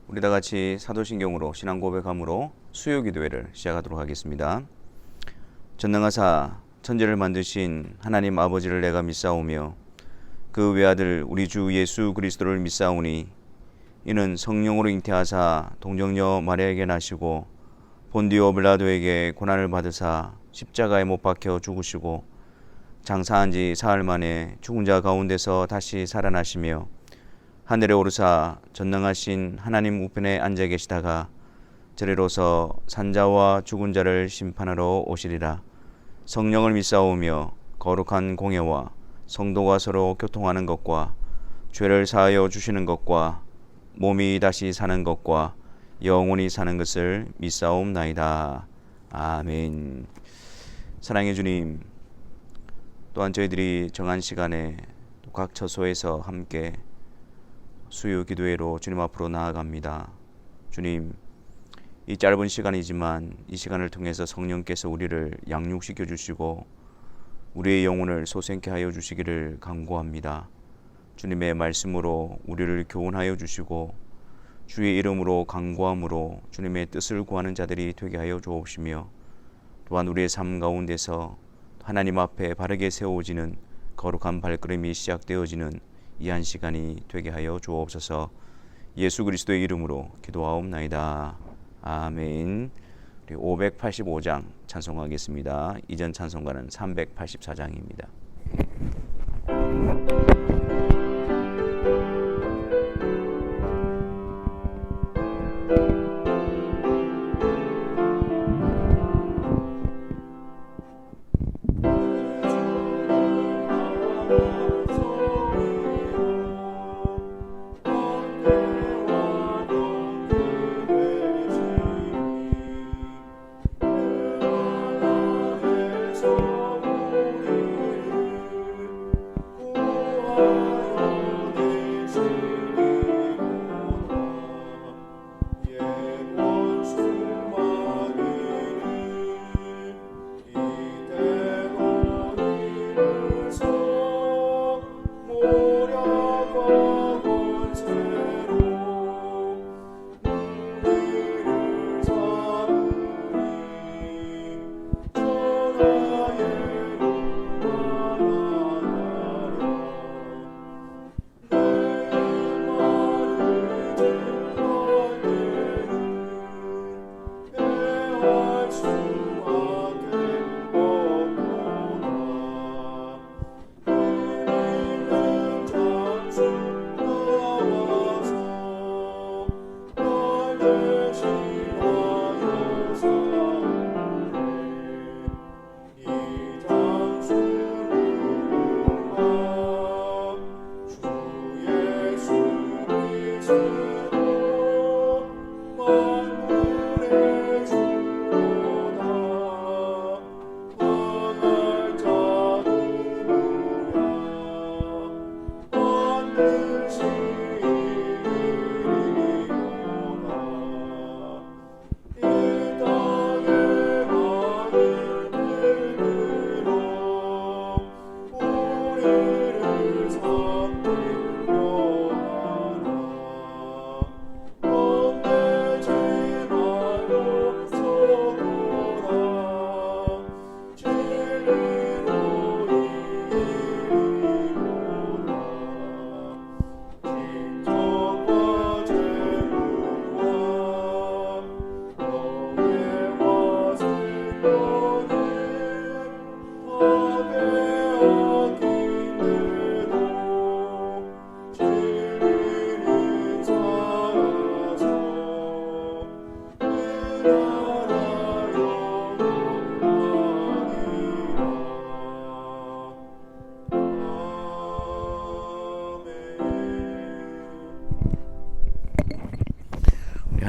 우리 다 같이 사도신경으로 신앙 고백함으로 수요 기도회를 시작하도록 하겠습니다. 전능하사 천지를 만드신 하나님 아버지를 내가 믿사오며 그 외아들 우리 주 예수 그리스도를 믿사오니 이는 성령으로 잉태하사 동정녀 마리아에게 나시고 본디오 빌라도에게 고난을 받으사 십자가에 못 박혀 죽으시고 장사한 지 사흘 만에 죽은 자 가운데서 다시 살아나시며 하늘에 오르사 전능하신 하나님 우편에 앉아 계시다가 저리로서 산자와 죽은 자를 심판하러 오시리라. 성령을 믿사오며 거룩한 공예와 성도가 서로 교통하는 것과 죄를 사하여 주시는 것과 몸이 다시 사는 것과 영원히 사는 것을 믿사옵나이다. 아멘. 사랑의 주님, 또한 저희들이 정한 시간에 각 처소에서 함께 수요 기도회로 주님 앞으로 나아갑니다. 주님, 이 짧은 시간이지만 이 시간을 통해서 성령께서 우리를 양육시켜 주시고 우리의 영혼을 소생케 하여 주시기를 간구합니다. 주님의 말씀으로 우리를 교훈하여 주시고 주의 이름으로 간구함으로 주님의 뜻을 구하는 자들이 되게 하여 주옵시며 또한 우리의 삶 가운데서 하나님 앞에 바르게 세워지는 거룩한 발걸음이 시작되어지는 이 한 시간이 되게 하여 주옵소서. 예수 그리스도의 이름으로 기도하옵나이다. 아멘. 우리 585장 찬송하겠습니다. 이전 찬송가는 384장입니다.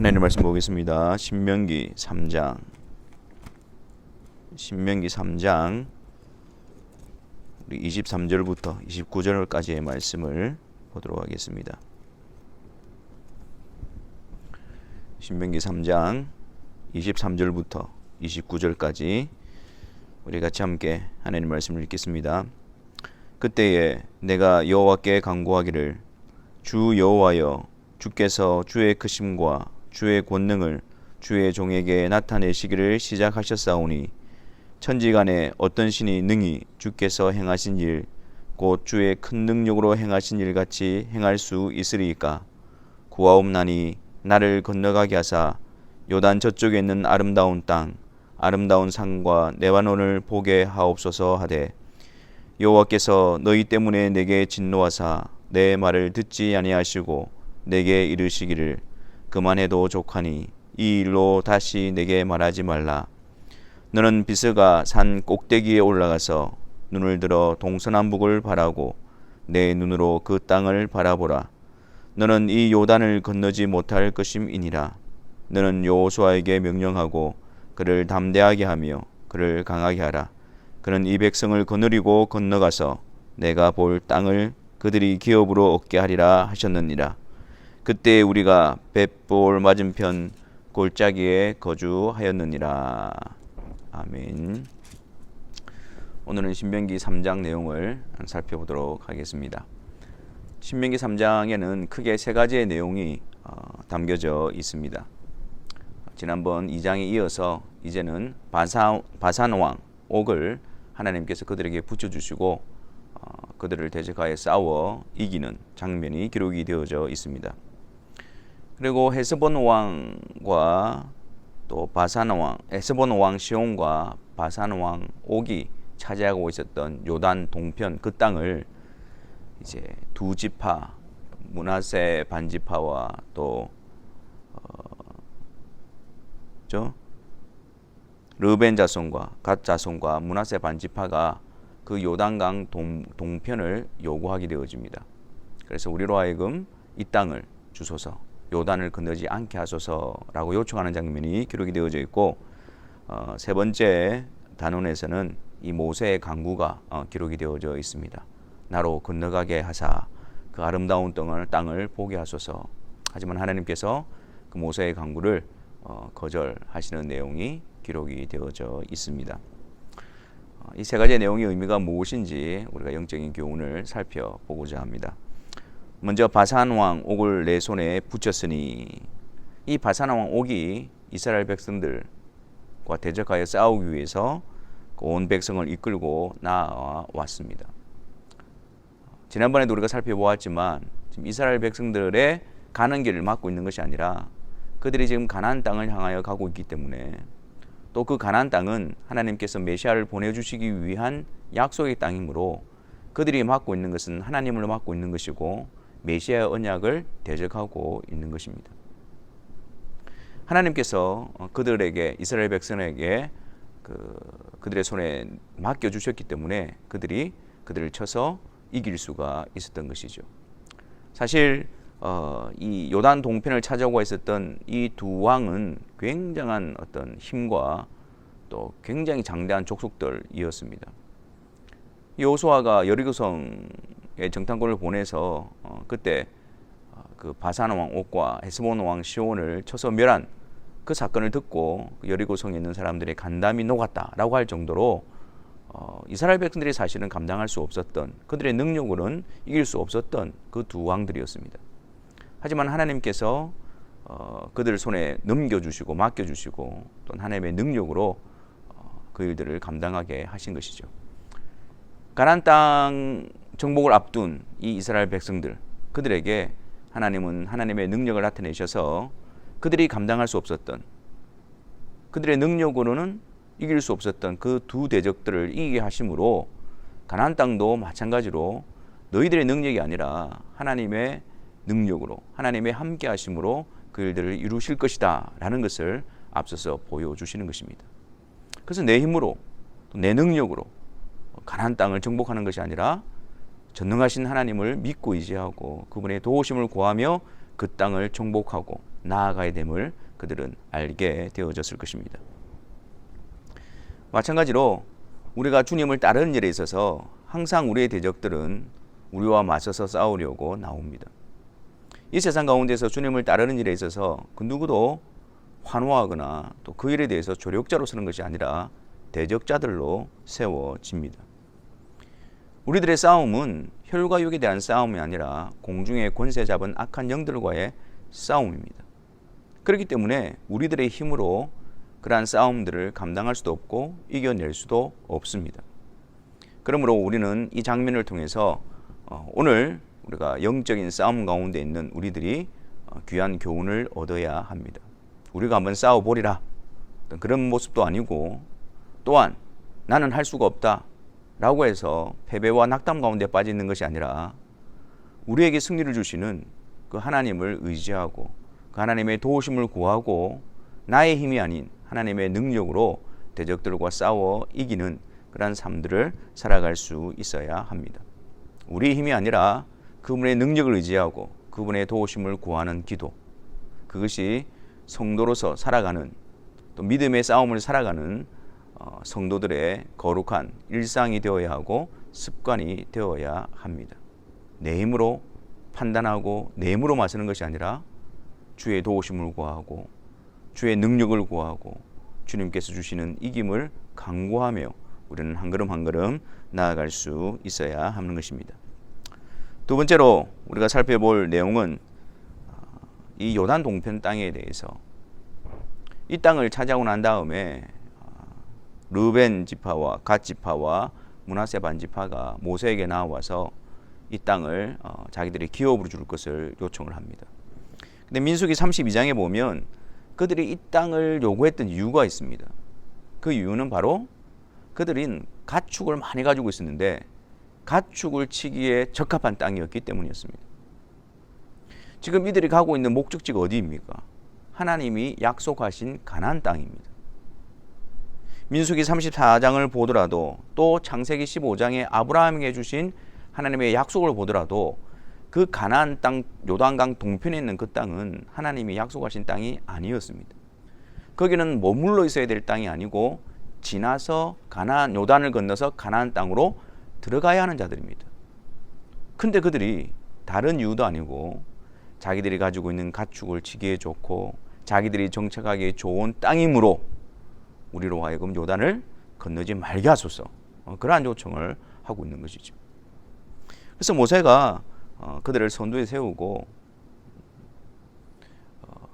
하나님의 말씀 보겠습니다. 신명기 3장 우리 23절부터 29절까지의 말씀을 보도록 하겠습니다. 신명기 3장 23절부터 29절까지 우리 같이 함께 하나님의 말씀을 읽겠습니다. 그때에 내가 여호와께 간구하기를 주 여호와여 주께서 주의 크심과 주의 권능을 주의 종에게 나타내시기를 시작하셨사오니 천지간에 어떤 신이 능히 주께서 행하신 일 곧 주의 큰 능력으로 행하신 일 같이 행할 수 있으리이까. 구하옵나니 나를 건너가게 하사 요단 저쪽에 있는 아름다운 땅 아름다운 산과 레바논을 보게 하옵소서 하되, 여호와께서 너희 때문에 내게 진노하사 내 말을 듣지 아니하시고 내게 이르시기를 그만해도 족하니 이 일로 다시 내게 말하지 말라. 너는 비스가 산 꼭대기에 올라가서 눈을 들어 동서남북을 바라고 내 눈으로 그 땅을 바라보라. 너는 이 요단을 건너지 못할 것임이니라. 너는 여호수아에게 명령하고 그를 담대하게 하며 그를 강하게 하라. 그는 이 백성을 거느리고 건너가서 내가 볼 땅을 그들이 기업으로 얻게 하리라 하셨느니라. 그때 우리가 벳볼 맞은편 골짜기에 거주하였느니라. 아멘. 오늘은 신명기 3장 내용을 살펴보도록 하겠습니다. 신명기 3장에는 크게 세 가지의 내용이 담겨져 있습니다. 지난번 2장에 이어서 이제는 바산 왕 옥을 하나님께서 그들에게 붙여주시고 그들을 대적하여 싸워 이기는 장면이 기록이 되어져 있습니다. 그리고 헤스본 왕과 또 헤스본 왕 시온과 바산 왕 옥이 차지하고 있었던 요단 동편 그 땅을 이제 두 지파 므낫세 반지파와 또 르벤 자손과 갓 자손과 므낫세 반지파가 그 요단강 동편을 요구하게 되어집니다. 그래서 우리로 하여금 이 땅을 주소서, 요단을 건너지 않게 하소서라고 요청하는 장면이 기록이 되어져 있고, 세 번째 단원에서는 이 모세의 간구가 기록이 되어져 있습니다. 나로 건너가게 하사 그 아름다운 땅을 보게 하소서. 하지만 하나님께서 그 모세의 간구를 거절하시는 내용이 기록이 되어져 있습니다. 이 세 가지의 내용의 의미가 무엇인지 우리가 영적인 교훈을 살펴보고자 합니다. 먼저 바산 왕 옥을 내 손에 붙였으니, 이 바산 왕 옥이 이스라엘 백성들과 대적하여 싸우기 위해서 온 백성을 이끌고 나왔습니다. 지난번에도 우리가 살펴보았지만 지금 이스라엘 백성들의 가는 길을 막고 있는 것이 아니라 그들이 지금 가나안 땅을 향하여 가고 있기 때문에, 또 그 가나안 땅은 하나님께서 메시아를 보내주시기 위한 약속의 땅이므로 그들이 맡고 있는 것은 하나님을 맡고 있는 것이고 메시아의 언약을 대적하고 있는 것입니다. 하나님께서 그들에게, 이스라엘 백성에게 그들의 손에 맡겨주셨기 때문에 그들을 쳐서 이길 수가 있었던 것이죠. 사실 이 요단 동편을 차지하고 있었던 이 두 왕은 굉장한 어떤 힘과 또 굉장히 장대한 족속들이었습니다. 여호수아가 여리고성의 정탐꾼을 보내서 그때 그 바산 왕 옥과 헤스본 왕 시온을 쳐서 멸한 그 사건을 듣고 여리고성에 있는 사람들의 간담이 녹았다라고 할 정도로 이스라엘 백성들이 사실은 감당할 수 없었던, 그들의 능력으로는 이길 수 없었던 그 두 왕들이었습니다. 하지만 하나님께서 그들 손에 넘겨주시고 맡겨주시고 또 하나님의 능력으로 그 일들을 감당하게 하신 것이죠. 가나안 땅 정복을 앞둔 이 이스라엘 백성들, 그들에게 하나님은 하나님의 능력을 나타내셔서 그들이 감당할 수 없었던, 그들의 능력으로는 이길 수 없었던 그 두 대적들을 이기게 하심으로 가나안 땅도 마찬가지로 너희들의 능력이 아니라 하나님의 능력으로, 하나님의 함께 하심으로 그 일들을 이루실 것이다 라는 것을 앞서서 보여주시는 것입니다. 그래서 내 힘으로, 내 능력으로 가나안 땅을 정복하는 것이 아니라 전능하신 하나님을 믿고 의지하고 그분의 도우심을 구하며 그 땅을 정복하고 나아가야 됨을 그들은 알게 되어졌을 것입니다. 마찬가지로 우리가 주님을 따르는 일에 있어서 항상 우리의 대적들은 우리와 맞서서 싸우려고 나옵니다. 이 세상 가운데서 주님을 따르는 일에 있어서 그 누구도 환호하거나 또 그 일에 대해서 조력자로 서는 것이 아니라 대적자들로 세워집니다. 우리들의 싸움은 혈과 육에 대한 싸움이 아니라 공중의 권세 잡은 악한 영들과의 싸움입니다. 그렇기 때문에 우리들의 힘으로 그러한 싸움들을 감당할 수도 없고 이겨낼 수도 없습니다. 그러므로 우리는 이 장면을 통해서 오늘 우리가 영적인 싸움 가운데 있는 우리들이 귀한 교훈을 얻어야 합니다. 우리가 한번 싸워보리라 그런 모습도 아니고, 또한 나는 할 수가 없다 라고 해서 패배와 낙담 가운데 빠져 있는 것이 아니라 우리에게 승리를 주시는 그 하나님을 의지하고 그 하나님의 도우심을 구하고 나의 힘이 아닌 하나님의 능력으로 대적들과 싸워 이기는 그런 삶들을 살아갈 수 있어야 합니다. 우리의 힘이 아니라 그분의 능력을 의지하고 그분의 도우심을 구하는 기도, 그것이 성도로서 살아가는, 또 믿음의 싸움을 살아가는 성도들의 거룩한 일상이 되어야 하고 습관이 되어야 합니다. 내 힘으로 판단하고 내 힘으로 맞서는 것이 아니라 주의 도우심을 구하고 주의 능력을 구하고 주님께서 주시는 이김을 간구하며 우리는 한 걸음 한 걸음 나아갈 수 있어야 하는 것입니다. 두 번째로 우리가 살펴볼 내용은 이 요단 동편 땅에 대해서, 이 땅을 차지하고 난 다음에 르벤 지파와 갓 지파와 므낫세 반 지파가 모세에게 나와서 이 땅을 자기들의 기업으로 줄 것을 요청을 합니다. 근데 민수기 32장에 보면 그들이 이 땅을 요구했던 이유가 있습니다. 그 이유는 바로 그들은 가축을 많이 가지고 있었는데 가축을 치기에 적합한 땅이었기 때문이었습니다. 지금 이들이 가고 있는 목적지가 어디입니까? 하나님이 약속하신 가나안 땅입니다. 민수기 34장을 보더라도 또 창세기 15장에 아브라함에게 주신 하나님의 약속을 보더라도 그 가나안 땅, 요단강 동편에 있는 그 땅은 하나님이 약속하신 땅이 아니었습니다. 거기는 머물러 있어야 될 땅이 아니고 지나서 가나안, 요단을 건너서 가나안 땅으로 들어가야 하는 자들입니다. 근데 그들이 다른 이유도 아니고 자기들이 가지고 있는 가축을 치기에 좋고 자기들이 정착하기에 좋은 땅이므로 우리로 하여금 요단을 건너지 말게 하소서, 그러한 요청을 하고 있는 것이죠. 그래서 모세가 그들을 선두에 세우고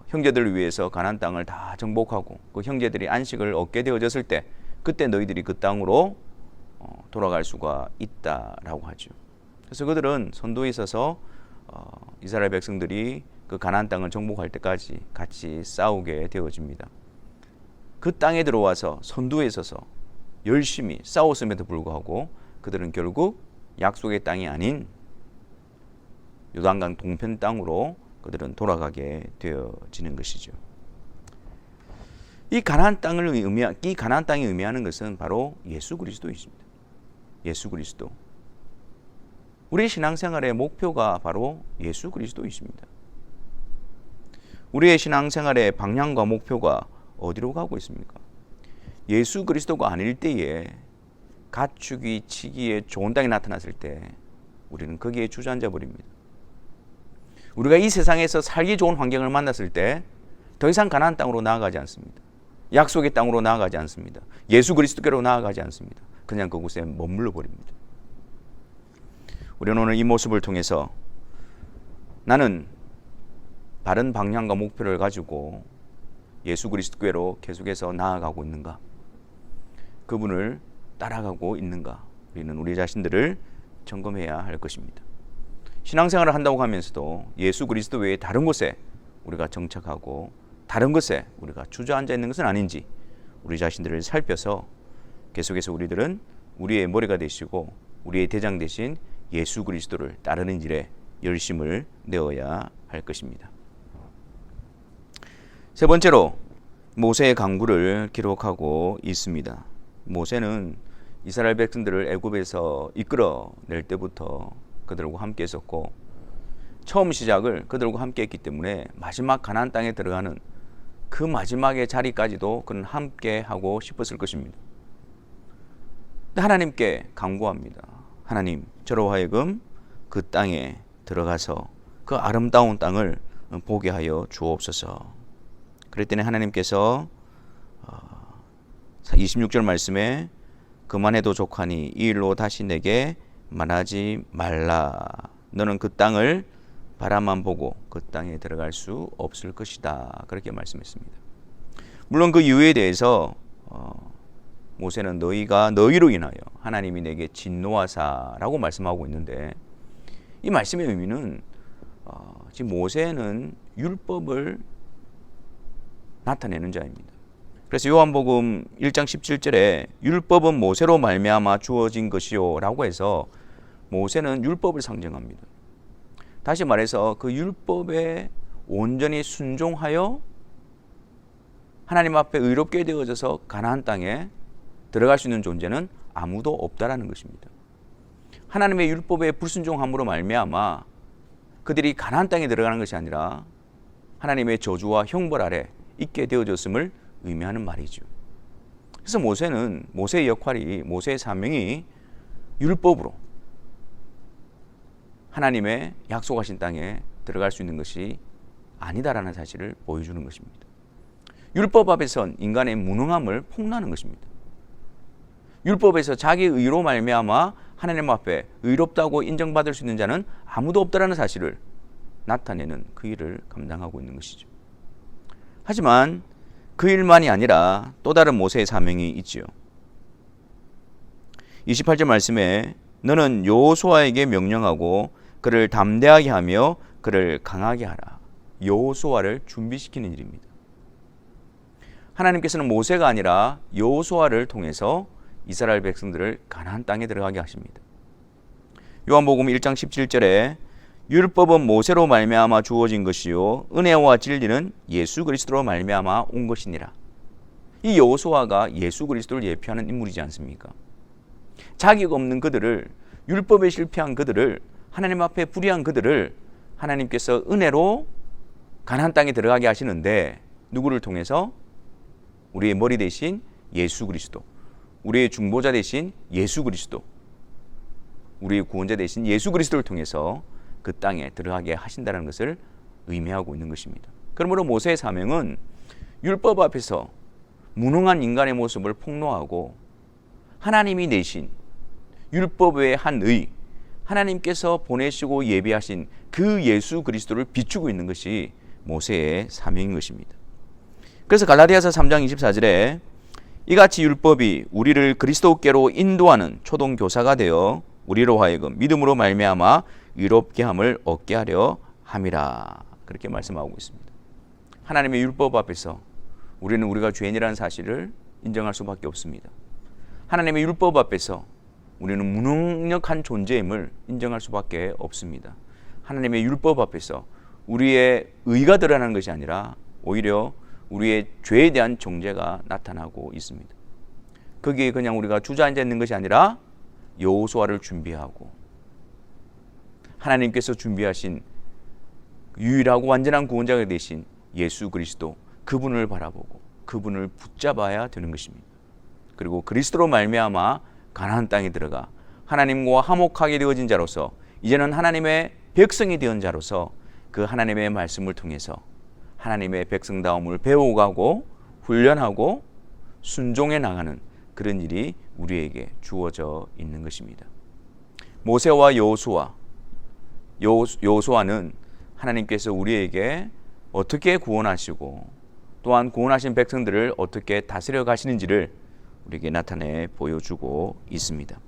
형제들을 위해서 가나안 땅을 다 정복하고 그 형제들이 안식을 얻게 되어졌을 때 그때 너희들이 그 땅으로 돌아갈 수가 있다라고 하죠. 그래서 그들은 선두에 있어서 이스라엘 백성들이 그 가나안 땅을 정복할 때까지 같이 싸우게 되어집니다. 그 땅에 들어와서 선두에 있어서 열심히 싸웠음에도 불구하고 그들은 결국 약속의 땅이 아닌 요단강 동편 땅으로 그들은 돌아가게 되어지는 것이죠. 이 가나안 땅이 의미하는 것은 바로 예수 그리스도이십니다. 예수 그리스도. 우리 신앙생활의 목표가 바로 예수 그리스도이십니다. 우리의 신앙생활의 방향과 목표가 어디로 가고 있습니까? 예수 그리스도가 아닐 때에 가축이 치기에 좋은 땅이 나타났을 때 우리는 거기에 주저앉아 버립니다. 우리가 이 세상에서 살기 좋은 환경을 만났을 때 더 이상 가나안 땅으로 나아가지 않습니다. 약속의 땅으로 나아가지 않습니다. 예수 그리스도께로 나아가지 않습니다. 그냥 그곳에 머물러 버립니다. 우리는 오늘 이 모습을 통해서 나는 바른 방향과 목표를 가지고 예수 그리스도께로 계속해서 나아가고 있는가? 그분을 따라가고 있는가? 우리는 우리 자신들을 점검해야 할 것입니다. 신앙생활을 한다고 하면서도 예수 그리스도 외에 다른 곳에 우리가 정착하고 다른 것에 우리가 주저앉아 있는 것은 아닌지 우리 자신들을 살펴서 계속해서 우리들은 우리의 머리가 되시고 우리의 대장 되신 예수 그리스도를 따르는 일에 열심을 내어야 할 것입니다. 세 번째로 모세의 강구를 기록하고 있습니다. 모세는 이스라엘 백성들을 애굽에서 이끌어낼 때부터 그들과 함께 했었고 처음 시작을 그들과 함께 했기 때문에 마지막 가나안 땅에 들어가는 그 마지막의 자리까지도 그는 함께 하고 싶었을 것입니다. 하나님께 간구합니다. 하나님, 저로 하여금 그 땅에 들어가서 그 아름다운 땅을 보게 하여 주옵소서. 그랬더니 하나님께서 26절 말씀에 그만해도 족하니 이 일로 다시 내게 말하지 말라. 너는 그 땅을 바라만 보고 그 땅에 들어갈 수 없을 것이다. 그렇게 말씀했습니다. 물론 그 이유에 대해서 모세는 너희로 인하여 하나님이 내게 진노하사라고 말씀하고 있는데, 이 말씀의 의미는 지금 모세는 율법을 나타내는 자입니다. 그래서 요한복음 1장 17절에 율법은 모세로 말미암아 주어진 것이요 라고 해서 모세는 율법을 상징합니다. 다시 말해서 그 율법에 온전히 순종하여 하나님 앞에 의롭게 되어져서 가나안 땅에 들어갈 수 있는 존재는 아무도 없다라는 것입니다. 하나님의 율법에 불순종함으로 말미암아 그들이 가나안 땅에 들어가는 것이 아니라 하나님의 저주와 형벌 아래 있게 되어졌음을 의미하는 말이죠. 그래서 모세의 역할이, 모세의 사명이 율법으로 하나님의 약속하신 땅에 들어갈 수 있는 것이 아니다라는 사실을 보여주는 것입니다. 율법 앞에선 인간의 무능함을 폭로하는 것입니다. 율법에서 자기 의로 말미암아 하나님 앞에 의롭다고 인정받을 수 있는 자는 아무도 없다라는 사실을 나타내는 그 일을 감당하고 있는 것이죠. 하지만 그 일만이 아니라 또 다른 모세의 사명이 있지요. 28절 말씀에 너는 여호수아에게 명령하고 그를 담대하게 하며 그를 강하게 하라. 여호수아를 준비시키는 일입니다. 하나님께서는 모세가 아니라 여호수아를 통해서 이스라엘 백성들을 가나안 땅에 들어가게 하십니다. 요한복음 1장 17절에 율법은 모세로 말미암아 주어진 것이요 은혜와 진리는 예수 그리스도로 말미암아 온 것이니라. 이 여호수아가 예수 그리스도를 예표하는 인물이지 않습니까? 자격 없는 그들을, 율법에 실패한 그들을, 하나님 앞에 불의한 그들을 하나님께서 은혜로 가나안 땅에 들어가게 하시는데, 누구를 통해서? 우리의 머리 대신 예수 그리스도, 우리의 중보자 대신 예수 그리스도, 우리의 구원자 대신 예수 그리스도를 통해서 그 땅에 들어가게 하신다는 것을 의미하고 있는 것입니다. 그러므로 모세의 사명은 율법 앞에서 무능한 인간의 모습을 폭로하고 하나님이 내신 율법 외의 한 의, 하나님께서 보내시고 예비하신 그 예수 그리스도를 비추고 있는 것이 모세의 사명인 것입니다. 그래서 갈라디아서 3장 24절에 이같이 율법이 우리를 그리스도께로 인도하는 초동 교사가 되어 우리로 하여금 믿음으로 말미암아 의롭게 함을 얻게 하려 함이라. 그렇게 말씀하고 있습니다. 하나님의 율법 앞에서 우리는 우리가 죄인이라는 사실을 인정할 수밖에 없습니다. 하나님의 율법 앞에서 우리는 무능력한 존재임을 인정할 수밖에 없습니다. 하나님의 율법 앞에서 우리의 의가 드러나는 것이 아니라 오히려 우리의 죄에 대한 정죄가 나타나고 있습니다. 거기에 그냥 우리가 주저앉아 있는 것이 아니라 여호수아를 준비하고 하나님께서 준비하신 유일하고 완전한 구원자가 되신 예수 그리스도, 그분을 바라보고 그분을 붙잡아야 되는 것입니다. 그리고 그리스도로 말미암아 가나안 땅에 들어가 하나님과 화목하게 되어진 자로서 이제는 하나님의 백성이 되은 자로서 그 하나님의 말씀을 통해서 하나님의 백성다움을 배워가고 훈련하고 순종해 나가는 그런 일이 우리에게 주어져 있는 것입니다. 모세와 여호수아는 하나님께서 우리에게 어떻게 구원하시고 또한 구원하신 백성들을 어떻게 다스려 가시는지를 우리에게 나타내 보여주고 있습니다.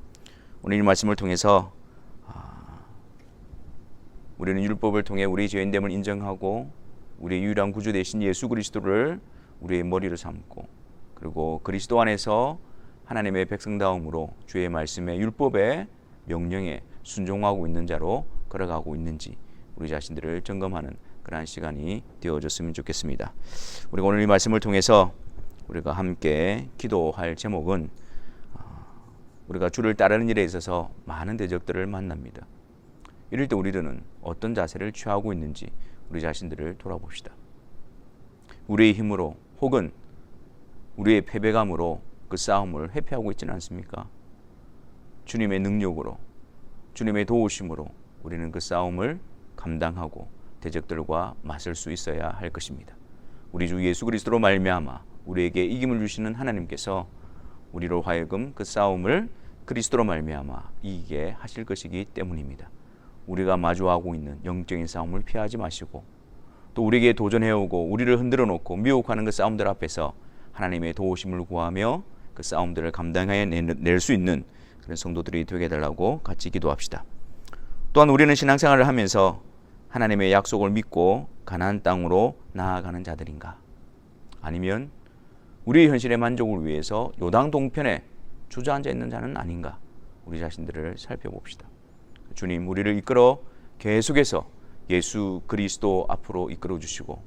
오늘 이 말씀을 통해서 우리는 율법을 통해 우리의 죄인됨을 인정하고 우리의 유일한 구주 되신 예수 그리스도를 우리의 머리로 삼고 그리고 그리스도 안에서 하나님의 백성다움으로 주의 말씀에 율법의 명령에 순종하고 있는 자로 걸어가고 있는지 우리 자신들을 점검하는 그러한 시간이 되어졌으면 좋겠습니다. 우리가 오늘 이 말씀을 통해서 우리가 함께 기도할 제목은 우리가 주를 따르는 일에 있어서 많은 대적들을 만납니다. 이럴 때 우리들은 어떤 자세를 취하고 있는지 우리 자신들을 돌아봅시다. 우리의 힘으로 혹은 우리의 패배감으로 그 싸움을 회피하고 있지는 않습니까? 주님의 능력으로, 주님의 도우심으로 우리는 그 싸움을 감당하고 대적들과 맞설 수 있어야 할 것입니다. 우리 주 예수 그리스도로 말미암아 우리에게 이김을 주시는 하나님께서 우리로 하여금 그 싸움을 그리스도로 말미암아 이기게 하실 것이기 때문입니다. 우리가 마주하고 있는 영적인 싸움을 피하지 마시고, 또 우리에게 도전해오고 우리를 흔들어 놓고 미혹하는 그 싸움들 앞에서 하나님의 도우심을 구하며 그 싸움들을 감당해낼 수 있는 그런 성도들이 되게 해달라고 같이 기도합시다. 또한 우리는 신앙생활을 하면서 하나님의 약속을 믿고 가나안 땅으로 나아가는 자들인가? 아니면 우리의 현실의 만족을 위해서 요단 동편에 주저앉아 있는 자는 아닌가? 우리 자신들을 살펴봅시다. 주님, 우리를 이끌어 계속해서 예수 그리스도 앞으로 이끌어 주시고,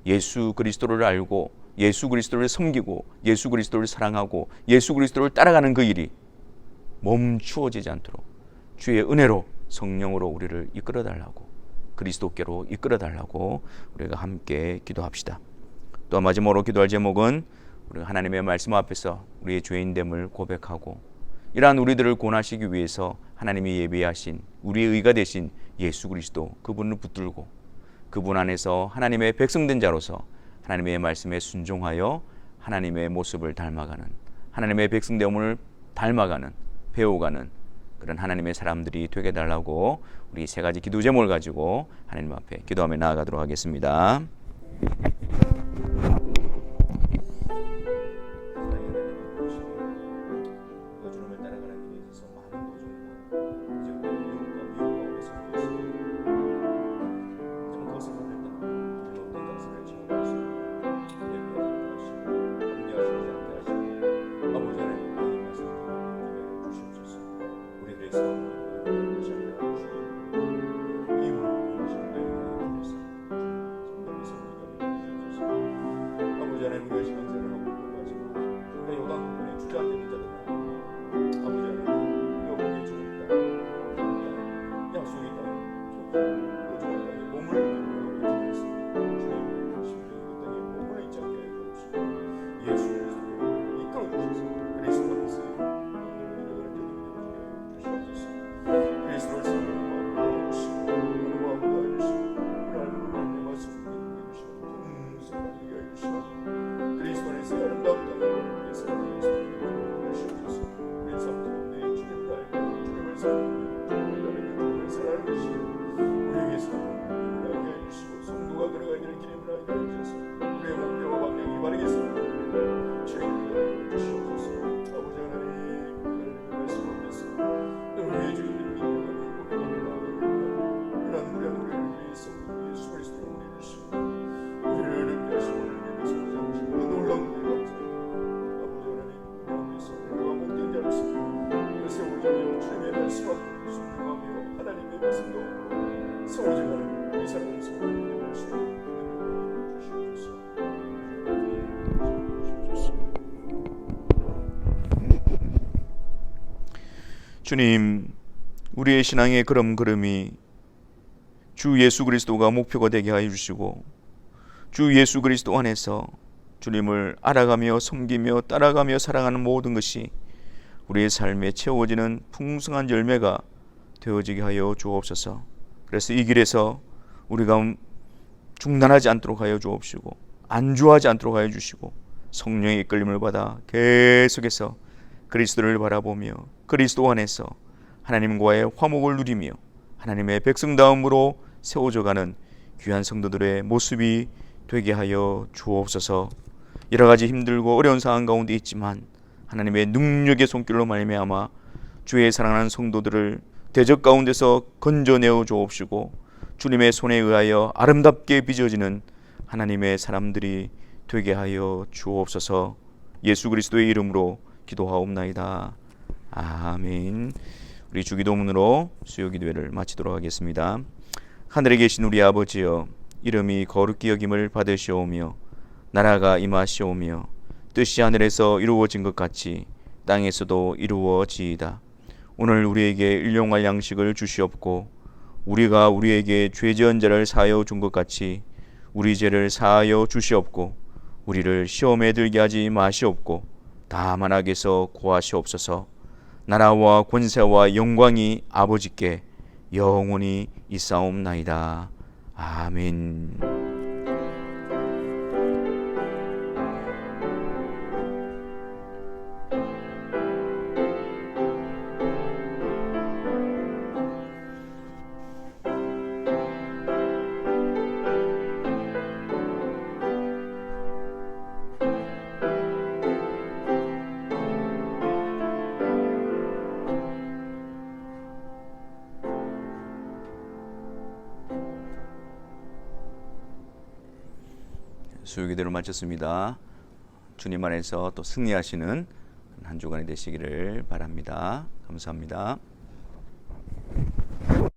예수 그리스도를 알고 예수 그리스도를 섬기고 예수 그리스도를 사랑하고 예수 그리스도를 따라가는 그 일이 멈추어지지 않도록 주의 은혜로 성령으로 우리를 이끌어 달라고, 그리스도께로 이끌어 달라고 우리가 함께 기도합시다. 또 마지막으로 기도할 제목은 우리가 하나님의 말씀 앞에서 우리의 죄인됨을 고백하고, 이러한 우리들을 구원하시기 위해서 하나님이 예비하신 우리의 의가 되신 예수 그리스도, 그분을 붙들고 그분 안에서 하나님의 백성된 자로서 하나님의 말씀에 순종하여 하나님의 모습을 닮아가는, 하나님의 백성됨을 닮아가는, 배워가는 그런 하나님의 사람들이 되게 달라고 우리 세 가지 기도 제목을 가지고 하나님 앞에 기도하며 나아가도록 하겠습니다. 주님, 우리의 신앙의 걸음걸음이 주 예수 그리스도가 목표가 되게 하여 주시고, 주 예수 그리스도 안에서 주님을 알아가며 섬기며 따라가며 살아가는 모든 것이 우리의 삶에 채워지는 풍성한 열매가 되어지게 하여 주옵소서. 그래서 이 길에서 우리가 중단하지 않도록 하여 주옵시고, 안주하지 않도록 하여 주시고, 성령의 이끌림을 받아 계속해서 그리스도를 바라보며 그리스도 안에서 하나님과의 화목을 누리며 하나님의 백성다움으로 세워져가는 귀한 성도들의 모습이 되게 하여 주옵소서. 여러 가지 힘들고 어려운 상황 가운데 있지만 하나님의 능력의 손길로 말미암아 주의 사랑하는 성도들을 대적 가운데서 건져내어 주옵시고, 주님의 손에 의하여 아름답게 빚어지는 하나님의 사람들이 되게 하여 주옵소서. 예수 그리스도의 이름으로 기도하옵나이다. 아멘. 우리 주기도문으로 수요기도회를 마치도록 하겠습니다. 하늘에 계신 우리 아버지여, 이름이 거룩히 여김을 받으시오며 나라가 임하시오며 뜻이 하늘에서 이루어진 것 같이 땅에서도 이루어지이다. 오늘 우리에게 일용할 양식을 주시옵고, 우리가 우리에게 죄 지은 자를 사하여 준 것 같이 우리 죄를 사하여 주시옵고, 우리를 시험에 들게 하지 마시옵고 다만 악에서 구하시옵소서. 나라와 권세와 영광이 아버지께 영원히 있사옵나이다. 아멘. 수요기도를 마쳤습니다. 주님 안에서 또 승리하시는 한 주간이 되시기를 바랍니다. 감사합니다.